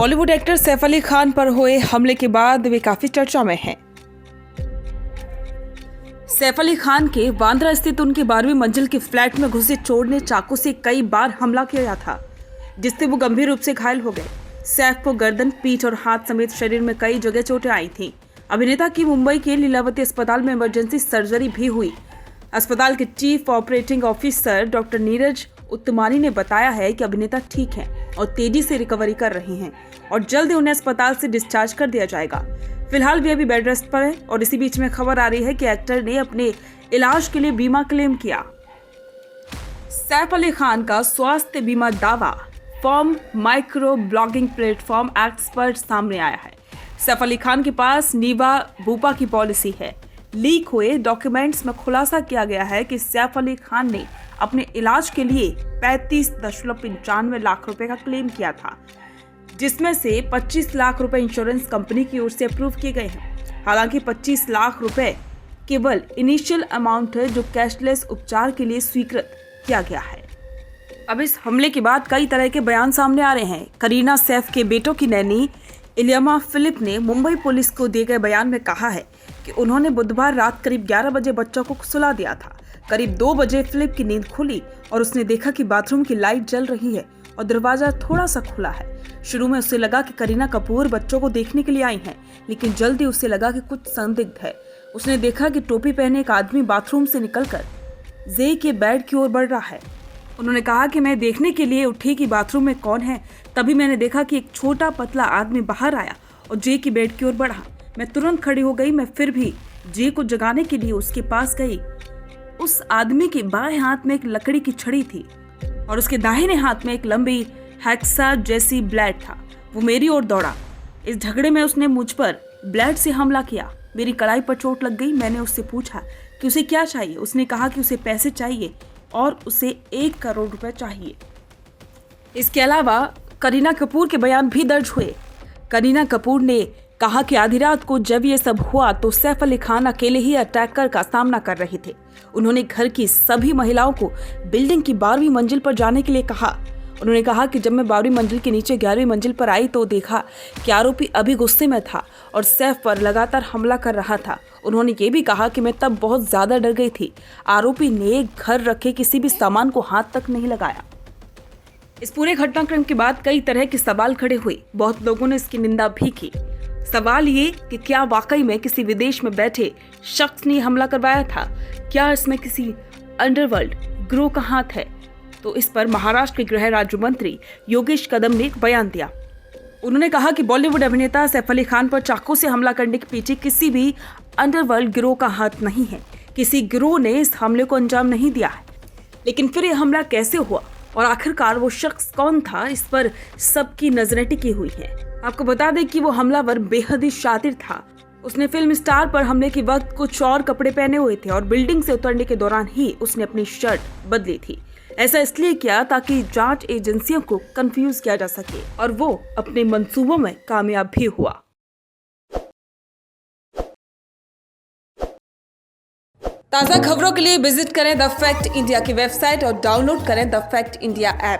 Bollywood actor Saif Ali Khan पर हुए हमले के बाद वे काफी चर्चा में हैं। सैफ अली खान के बांद्रा स्थित उनके 12वीं मंजिल के फ्लैट में घुसे चोर ने चाकू से कई बार हमला किया था, जिससे वो गंभीर रूप से घायल हो गए। सैफ को गर्दन, पीठ और हाथ समेत शरीर में कई जगह चोटें आई थीं। अभिनेता की मुंबई के लीलावती अस्पताल में इमरजेंसी सर्जरी भी हुई। अस्पताल के chief operating officer doctor Neeraj Uttamani ने बताया है कि अभिनेता ठीक हैं और तेजी से रिकवरी कर रहे हैं और जल्द ही उन्हें अस्पताल से डिस्चार्ज कर दिया जाएगा। फिलहाल वे अभी बेड रेस्ट पर है और इसी बीच में खबर आ रही है कि एक्टर ने अपने इलाज के लिए बीमा क्लेम किया। सैफ अली खान का स्वास्थ्य बीमा दावा form micro blogging platform acts पर सामने आया है। सैफ अली खान के पास नीवा बूपा की पॉलिसी है। लीक हुए डॉक्यूमेंट्स में खुलासा किया गया है कि सैफ अली खान ने अपने इलाज के लिए 35.95 लाख रुपए का क्लेम किया था, जिसमें से 25 लाख रुपए इंश्योरेंस कंपनी की ओर से अप्रूव किए गए हैं। हालांकि 25 लाख रुपए केवल इनिशियल अमाउंट है जो कैशलेस उपचार के लिए स्वीकृत किया गया है। अब इस हमले के बाद कई तरह के बयान सामने आ रहे हैं। करीना सैफ के बेटों की नैनी इलियामा फिलिप ने मुंबई पुलिस को दिए गए बयान में कहा है कि उन्होंने बुधवार रात करीब 11 बजे बच्चों को सुला दिया था। करीब 2 बजे फिलिप की नींद खुली और उसने देखा कि बाथरूम की लाइट जल रही है और दरवाजा थोड़ा सा खुला है। शुरू में उसे लगा कि करीना कपूर बच्चों को देखने के लिए आई हैं, लेकिन जल्दी उसे लगा कि कुछ संदिग्ध है। उसने देखा कि टोपी पहने एक आदमी बाथरूम से निकलकर जे के बेड की ओर बढ़ रहा है। उन्होंने कहा कि मैं देखने के लिए उठी कि बाथरूम में कौन है। तभी मैंने देखा कि एक छोटा पतला आदमी बाहर आया और जे की बेड की ओर बढ़ा। मैं तुरंत खड़ी हो गई। मैं फिर भी जे को जगाने के लिए उसके पास गई। उस आदमी के बाएं हाथ में एक लकड़ी की छड़ी थी और उसके दाहिने हाथ में एक लंबी हैक्सा जैसी ब्लेड था। वो मेरी ओर दौड़ा। इस झगड़े में उसने मुझ पर ब्लेड से हमला किया। मेरी कलाई पर चोट लग गई। मैंने उससे पूछा कि उसे क्या चाहिए। उसने कहा कि उसे पैसे चाहिए और उसे 1 करोड़ रुपए चाहिए। इसके अलावा करीना कपूर के बयान भी दर्ज हुए। करीना कपूर ने कहा कि आधी रात को जब ये सब हुआ तो सैफ अली खान अकेले ही अटैकर का सामना कर रहे थे। उन्होंने घर की सभी महिलाओं को बिल्डिंग की 12वीं मंजिल पर जाने के लिए कहा। उन्होंने कहा कि जब मैं 12वीं मंजिल के नीचे 11वीं मंजिल पर आई तो देखा कि आरोपी अभी गुस्से में था और सैफ पर लगातार हमला कर रहा था। उन्होंने ये भी कहा कि मैं तब बहुत ज्यादा डर गई थी। आरोपी ने घर रखे किसी भी सामान को हाथ तक नहीं लगाया। इस पूरे घटनाक्रम के बाद कई तरह के सवाल खड़े हुए। बहुत लोगों ने इसकी निंदा भी की। सवाल ये कि क्या वाकई में किसी विदेश में बैठे शख्स ने हमला करवाया था? क्या इसमें किसी अंडरवर्ल्ड गिरोह का हाथ है? तो इस पर महाराष्ट्र के गृह राज्य मंत्री योगेश कदम ने एक बयान दिया। उन्होंने कहा कि बॉलीवुड अभिनेता सैफ अली खान पर चाकू से हमला करने के पीछे किसी भी अंडरवर्ल्ड गिरोह का हाथ नहीं है। किसी गिरोह ने इस हमले को अंजाम नहीं दिया है। लेकिन फिर यह हमला कैसे हुआ और आखिरकार वो शख्स कौन था, इस पर सबकी नजरें टिकी हुई हैं। आपको बता दें कि वो हमलावर बेहद ही शातिर था। उसने फिल्म स्टार पर हमले के वक्त कुछ और कपड़े पहने हुए थे और बिल्डिंग से उतरने के दौरान ही उसने अपनी शर्ट बदली थी। ऐसा इसलिए किया ताकि जांच एजेंसियों को कंफ्यूज किया जा सके और वो अपने मंसूबों में कामयाब भी हुआ। ताज़ा खबरों के लिए विजिट करें द फैक्ट इंडिया की वेबसाइट और डाउनलोड करें द फैक्ट इंडिया ऐप।